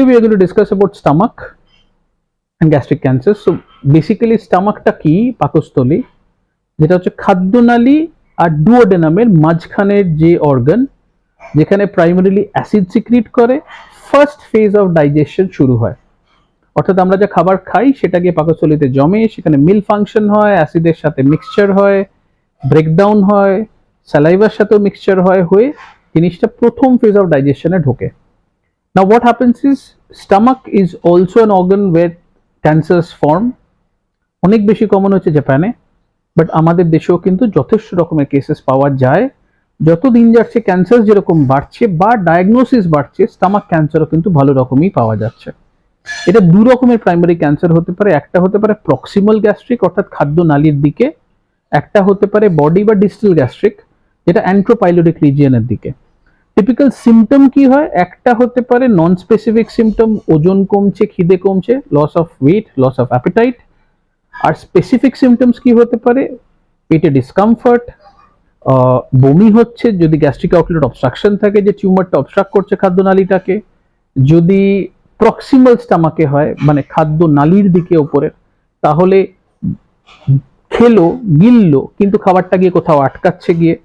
We are going to discuss about stomach and gastric cancer. So basically স্টমাকটা কি, পাকস্থলী, যেটা হচ্ছে খাদ্যনালী আর ডুওডেনামের মাঝখানের যে অর্গান, যেখানে প্রাইমারিলি অ্যাসিড সিক্রিট করে ফার্স্ট ফেজ অফ ডাইজেশন শুরু হয়। অর্থাৎ আমরা যা খাবার খাই সেটা গিয়ে পাকস্থলীতে জমে, সেখানে মিল ফাংশন হয়, অ্যাসিডের সাথে মিক্সচার হয়, ব্রেকডাউন হয়, স্যালাইভার সাথেও মিক্সচার হয়, হয়ে জিনিসটা প্রথম ফেজ অফ ডাইজেশনে ঢোকে। Now what happens is stomach is also an organ where cancers form. অনেক বেশি কমন হচ্ছে জাপানে, বাট আমাদের দেশেও কিন্তু যথেষ্ট রকমের কেসেস পাওয়া যায়। যত দিন যাচ্ছে ক্যান্সার যেরকম বাড়ছে বা ডায়াগনোসিস বাড়ছে, স্টমাক ক্যান্সারও কিন্তু ভালো রকমই পাওয়া যাচ্ছে। এটা দু রকমের প্রাইমারি ক্যান্সার হতে পারে। একটা হতে পারে প্রক্সিমাল গ্যাস্ট্রিক অর্থাৎ খাদ্য নালীর দিকে, একটা হতে পারে বডি বা ডিস্টাল গ্যাস্ট্রিক যেটা অ্যান্ট্রোপাইলোডিক রিজিয়নের দিকে। টিপিক্যাল সিমটম কি হয়? একটা হতে পারে নন স্পেসিফিক সিমটম, ওজন কমছে, খিদে কমছে, loss of weight, loss of appetite. আর স্পেসিফিক সিমটমস কি হতে পারে? পেটে ডিসকমফর্ট, বমি হচ্ছে যদি গ্যাস্ট্রিক আউটলেট অবস্ট্রাকশন থাকে, যে টিউমারটা অবস্ট্রাক্ট করছে খাদ্যনালীটাকে। যদি প্রক্সিমাল স্টামাকে হয়, মানে খাদ্য নালীর দিকে ওপরে, তাহলে খেলো, গিললো, কিন্তু খাবারটা গিয়ে কোথাও আটকাচ্ছে গিয়ে।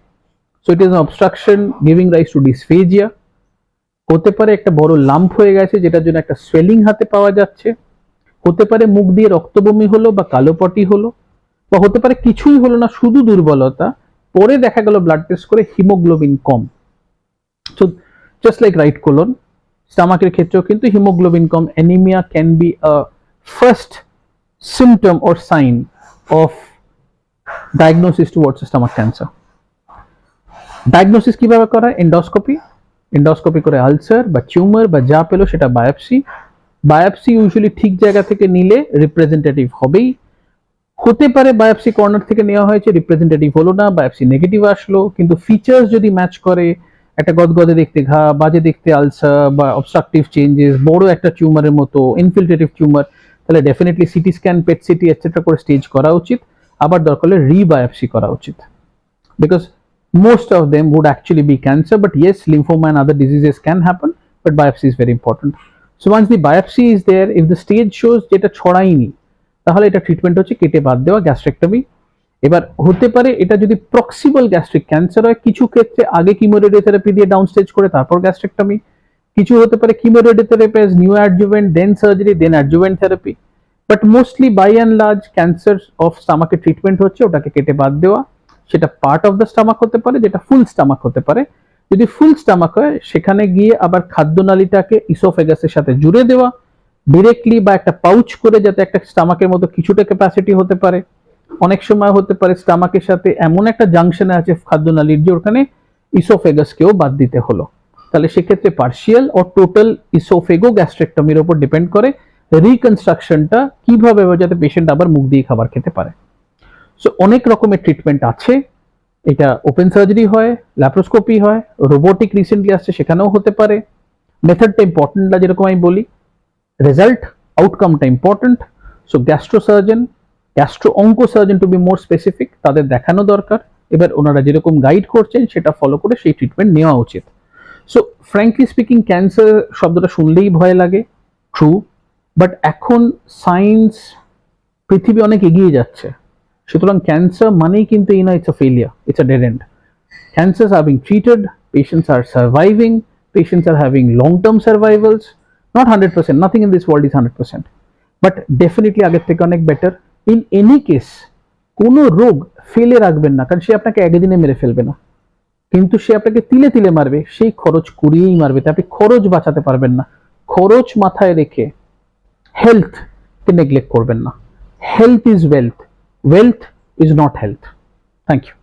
So it is an obstruction giving rise to dysphagia. হতে পারে একটা বড় লাম্প হয়ে গেছে যেটার জন্য একটা সোয়েলিং হাতে পাওয়া যাচ্ছে। হতে পারে মুখ দিয়ে রক্তবমি হলো বা কালো পটি হলো, বা হতে পারে কিছুই হলো না, শুধু দুর্বলতা, পরে দেখা গেল ব্লাড টেস্ট করে হিমোগ্লোবিন কম। So just like right colon, স্টমাকের ক্ষেত্রেও কিন্তু হিমোগ্লোবিন কম, anaemia can be a first symptom or sign of diagnosis towards stomach cancer. Diagnosis কিভাবে করা? এন্ডোস্কোপি করে আলসার বা টিউমার বা যা পেলো সেটা বায়োপসি ইউজুয়ালি ঠিক জায়গা থেকে নিলে রিপ্রেজেন্টেটিভ হবেই। হতে পারে বায়োপসি কর্নার থেকে নেওয়া হয়েছে, রিপ্রেজেন্টেটিভ হলো না, বায়োপসি নেগেটিভ আসলো, কিন্তু ফিচার্স যদি ম্যাচ করে, একটা গদগদে দেখতে ঘা, বাজে দেখতে আলসার বা অবস্ট্রাকটিভ চেঞ্জেস, বড় একটা টিউমারের মতো ইনফিল্ট্রেটিভ টিউমার, তাহলে definitely CT scan, PET CT etcetera করে স্টেজ করা উচিত। আবার দরকার হলে রিবায়োপসি করা উচিত, because most of them would actually be cancer, but yes, lymphoma and other diseases can happen, but biopsy is very important. So once the biopsy is there, if the stage shows যেটা ছড়ায়নি, তাহলে এটা treatment হচ্ছে কেটে বাদ দেওয়া, gastrectomy. এবার হতে পারে এটা যদি প্রক্সিমাল গ্যাস্ট্রিক ক্যান্সার হয়, কিছু ক্ষেত্রে আগে কিমোরেডিওথেরাপি দিয়ে ডাউন স্টেজ করে তারপর গ্যাস্ট্রেক্টমি। কিছু হতে পারে chemoradiotherapy as neoadjuvant, then surgery, then adjuvant therapy. But mostly by and large cancer of স্টমাকের ট্রিটমেন্ট হচ্ছে ওটাকে কেটে বাদ দেওয়া। সেটা পার্ট অফ দ্য স্টমাক হতে পারে, যেটা ফুল স্টমাক হতে পারে। যদি ফুল স্টমাক হয়, সেখানে গিয়ে আবার খাদ্যনালীটাকে ইসোফেগাসের সাথে জুড়ে দেওয়া ডিরেক্টলি, বা একটা পাউচ করে, যাতে একটা স্টমাকের মতো কিছুটা ক্যাপাসিটি হতে পারে। অনেক সময় হতে পারে স্টমাকের সাথে এমন একটা জাংশনে আছে খাদ্যনালীর যে ওখানে ইসোফেগাসকেও বাদ দিতে হলো। তাহলে সেক্ষেত্রে পার্শিয়াল ও টোটাল ইসোফেগো গ্যাস্ট্রেক্টমির উপর ডিপেন্ড করে রিকনস্ট্রাকশনটা কিভাবে, যাতে পেশেন্ট আবার মুখ দিয়ে খাবার খেতে পারে। সো অনেক রকমের ট্রিটমেন্ট আছে। এটা ওপেন সার্জারি হয়, ল্যাপ্রোস্কোপি হয়, রোবোটিক রিসেন্টলি আসছে সেখানেও হতে পারে। মেথডটা ইম্পর্টেন্ট না, যেরকম আমি বলি, রেজাল্ট আউটকামটা important. So gastro surgeon, gastro onco surgeon to be more specific, তাদের দেখানো দরকার। এবার ওনারা যেরকম গাইড করছেন সেটা ফলো করে সেই ট্রিটমেন্ট নেওয়া উচিত। সো ফ্র্যাঙ্কলি স্পিকিং, ক্যান্সার শব্দটা শুনলেই ভয় লাগে, ট্রু, বাট এখন সায়েন্স, পৃথিবী অনেক এগিয়ে যাচ্ছে। সুতরাং ক্যান্সার মানেই কিন্তু এই নয় it's a failure, it's a dead and. Cancers are being treated, patients are surviving, patients are having long-term survivals. Not 100%, nothing in this world is 100%, but definitely আগের থেকে অনেক বেটার। ইন এনি কেস, কোনো রোগ ফেলে রাখবেন না, কারণ সে আপনাকে একদিনে মেরে ফেলবে না, কিন্তু সে আপনাকে তিলে তিলে মারবে, সেই খরচ করিয়েই মারবে। তাই আপনি খরচ বাঁচাতে পারবেন না। খরচ মাথায় রেখে হেলথকে নেগলেক্ট করবেন না। Health is wealth, wealth is not health. Thank you.